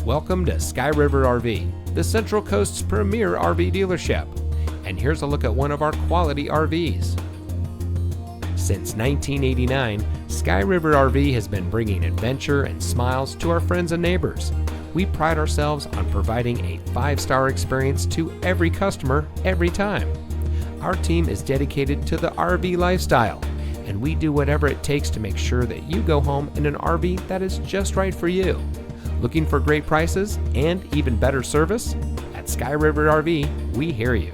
Welcome to Sky River RV, the Central Coast's premier RV dealership. And here's a look at one of our quality RVs. Since 1989, Sky River RV has been bringing adventure and smiles to our friends and neighbors. We pride ourselves on providing a 5-star experience to every customer, every time. Our team is dedicated to the RV lifestyle, and we do whatever it takes to make sure that you go home in an RV that is just right for you. Looking for great prices and even better service? At Sky River RV, we hear you.